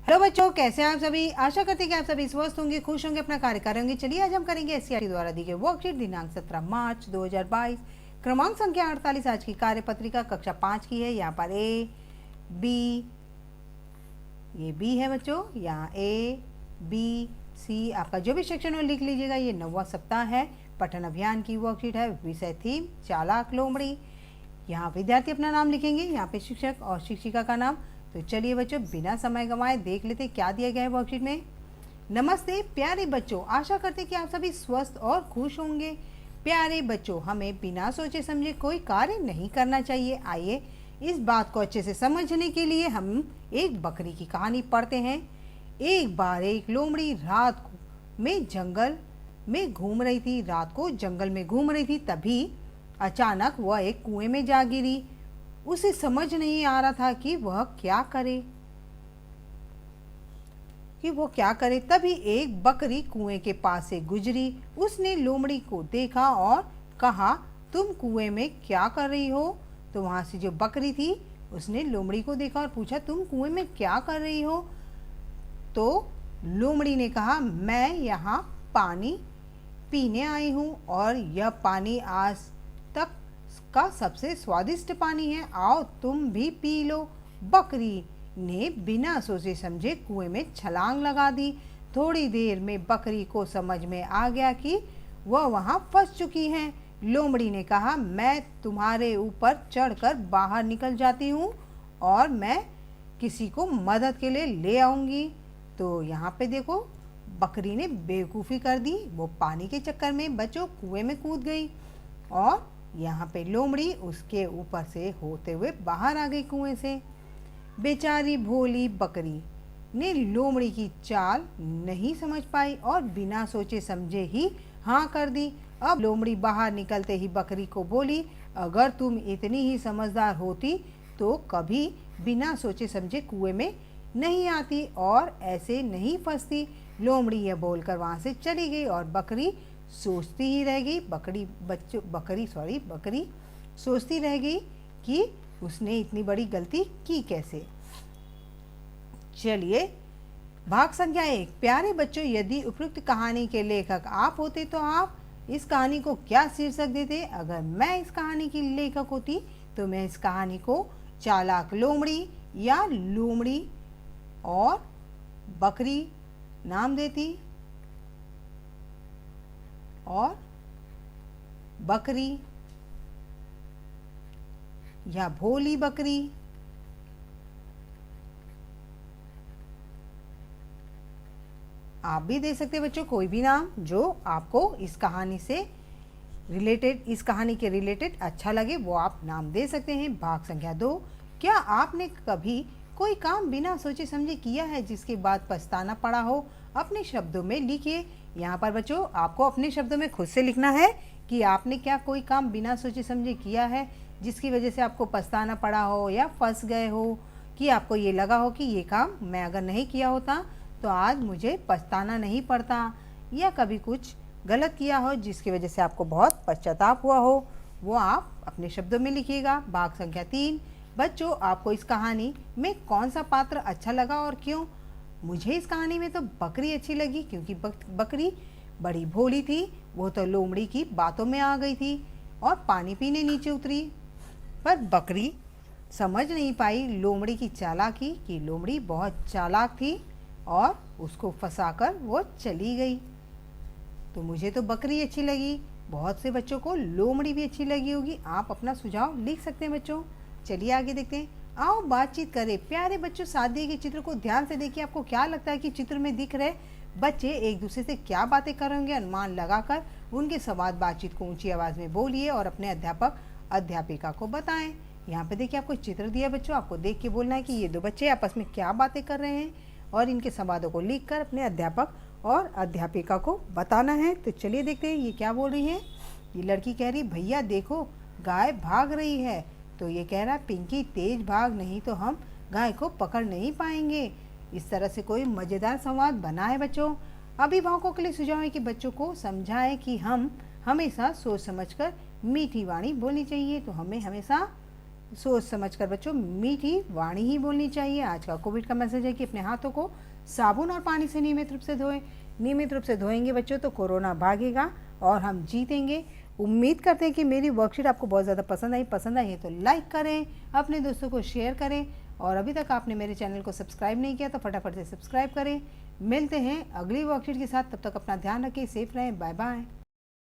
Hello बच्चों, कैसे हैं आप सभी। आशा करते हैं कि आप सभी स्वस्थ होंगे, खुश होंगे, अपना कार्य कर रहे होंगे। चलिए आज हम करेंगे एससीईआरटी द्वारा दी गई वर्कशीट दिनांक 17 मार्च 2022 क्रमांक संख्या 48 आज की कार्यपत्रिका कक्षा 5 की है। यहाँ पर ए बी, ये बी है बच्चों, यहाँ ए बी सी आपका जो भी सेक्शन हो लिख लीजिएगा। ये 9वां सप्ताह है, पठन अभियान की वर्कशीट है। विषय थीम चालाक लोमड़ी। यहाँ विद्यार्थी अपना नाम लिखेंगे, यहाँ पे शिक्षक और शिक्षिका का नाम। तो चलिए बच्चों बिना समय गंवाए देख लेते क्या दिया गया है वर्कशीट में। नमस्ते प्यारे बच्चों, आशा करते कि आप सभी स्वस्थ और खुश होंगे। प्यारे बच्चों, हमें बिना सोचे समझे कोई कार्य नहीं करना चाहिए। आइए इस बात को अच्छे से समझने के लिए हम एक बकरी की कहानी पढ़ते हैं। एक बार एक लोमड़ी रात में जंगल में घूम रही थी। रात को जंगल में घूम रही थी, तभी अचानक वह एक कुएं में जा गिरी। उसे समझ नहीं आ रहा था कि वह क्या करे। तभी एक बकरी कुएं के पास से गुजरी। उसने लोमड़ी को देखा और कहा, तुम कुएं में क्या कर रही हो। तो वहां से जो बकरी थी उसने लोमड़ी को देखा और पूछा, तुम कुएं में क्या कर रही हो। तो लोमड़ी ने कहा, मैं यहाँ पानी पीने आई हूँ और यह पानी आज तक का सबसे स्वादिष्ट पानी है, आओ तुम भी पी लो। बकरी ने बिना सोचे समझे कुएं में छलांग लगा दी। थोड़ी देर में बकरी को समझ में आ गया कि वह वहां फंस चुकी है। लोमड़ी ने कहा, मैं तुम्हारे ऊपर चढ़कर बाहर निकल जाती हूँ और मैं किसी को मदद के लिए ले आऊंगी। तो यहाँ पे देखो बकरी ने बेवकूफ़ी कर दी। वो पानी के चक्कर में बच्चों कुएं में कूद गई और यहाँ पे लोमड़ी उसके ऊपर से होते हुए बाहर आ गई कुएं से। बेचारी भोली बकरी ने लोमड़ी की चाल नहीं समझ पाई और बिना सोचे समझे ही हाँ कर दी। अब लोमड़ी बाहर निकलते ही बकरी को बोली, अगर तुम इतनी ही समझदार होती तो कभी बिना सोचे समझे कुएं में नहीं आती और ऐसे नहीं फंसती। लोमड़ी यह बोलकर वहाँ से चली गई और बकरी सोचती ही रह गई। बकरी सोचती रह गई कि उसने इतनी बड़ी गलती की कैसे। चलिए भाग संख्या 1। प्यारे बच्चों, यदि उपयुक्त कहानी के लेखक आप होते तो आप इस कहानी को क्या शीर्षक देते। अगर मैं इस कहानी की लेखक होती तो मैं इस कहानी को चालाक लोमड़ी या लोमड़ी और बकरी नाम देती और बकरी या भोली बकरी। आप भी दे सकते बच्चों कोई भी नाम जो आपको इस कहानी से रिलेटेड, इस कहानी के रिलेटेड अच्छा लगे, वो आप नाम दे सकते हैं। भाग संख्या 2। क्या आपने कभी कोई काम बिना सोचे समझे किया है जिसके बाद पछताना पड़ा हो। अपने शब्दों में लिखिए। यहाँ पर बच्चों आपको अपने शब्दों में खुद से लिखना है कि आपने क्या कोई काम बिना सोचे समझे किया है जिसकी वजह से आपको पछताना पड़ा हो या फंस गए हो, कि आपको ये लगा हो कि ये काम मैं अगर नहीं किया होता तो आज मुझे पछताना नहीं पड़ता, या कभी कुछ गलत किया हो जिसकी वजह से आपको बहुत पश्चाताप हुआ हो, वो आप अपने शब्दों में लिखिएगा। भाग संख्या 3। बच्चों आपको इस कहानी में कौन सा पात्र अच्छा लगा और क्यों। मुझे इस कहानी में तो बकरी अच्छी लगी क्योंकि बकरी बड़ी भोली थी। वो तो लोमड़ी की बातों में आ गई थी और पानी पीने नीचे उतरी, पर बकरी समझ नहीं पाई लोमड़ी की चालाकी कि लोमड़ी बहुत चालाक थी और उसको फंसाकर वो चली गई। तो मुझे तो बकरी अच्छी लगी, बहुत से बच्चों को लोमड़ी भी अच्छी लगी होगी। आप अपना सुझाव लिख सकते हैं बच्चों। चलिए आगे देखते हैं। आओ बातचीत करें। प्यारे बच्चों, साथ दिए गए चित्र को ध्यान से देखिए। आपको क्या लगता है कि चित्र में दिख रहे बच्चे एक दूसरे से क्या बातें कर रहे होंगे। अनुमान लगाकर उनके संवाद बातचीत को ऊंची आवाज में बोलिए और अपने अध्यापक अध्यापिका को बताएं। यहाँ पे देखिए आपको चित्र दिया बच्चों, आपको देख के बोलना है कि ये दो बच्चे आपस में क्या बातें कर रहे हैं और इनके संवादों को लिखकर अपने अध्यापक और अध्यापिका को बताना है। तो चलिए देखते हैं ये क्या बोल रही है। ये लड़की कह रही, भैया देखो गाय भाग रही है। तो ये कह रहा, पिंकी तेज भाग, नहीं तो हम गाय को पकड़ नहीं पाएंगे। इस तरह से कोई मज़ेदार संवाद बना है बच्चों। अभिभावकों के लिए सुझाव है कि बच्चों को समझाएं कि हम हमेशा सोच समझकर मीठी वाणी बोलनी चाहिए। तो हमें हमेशा सोच समझ कर बच्चों मीठी वाणी ही बोलनी चाहिए। आज का कोविड का मैसेज है कि अपने हाथों को साबुन और पानी से नियमित रूप से धोएं। नियमित रूप से धोएंगे बच्चों तो कोरोना भागेगा और हम जीतेंगे। उम्मीद करते हैं कि मेरी वर्कशीट आपको बहुत ज़्यादा पसंद आई है तो लाइक करें, अपने दोस्तों को शेयर करें, और अभी तक आपने मेरे चैनल को सब्सक्राइब नहीं किया तो फटाफट से सब्सक्राइब करें। मिलते हैं अगली वर्कशीट के साथ, तब तक अपना ध्यान रखें, सेफ रहें, बाय बाय।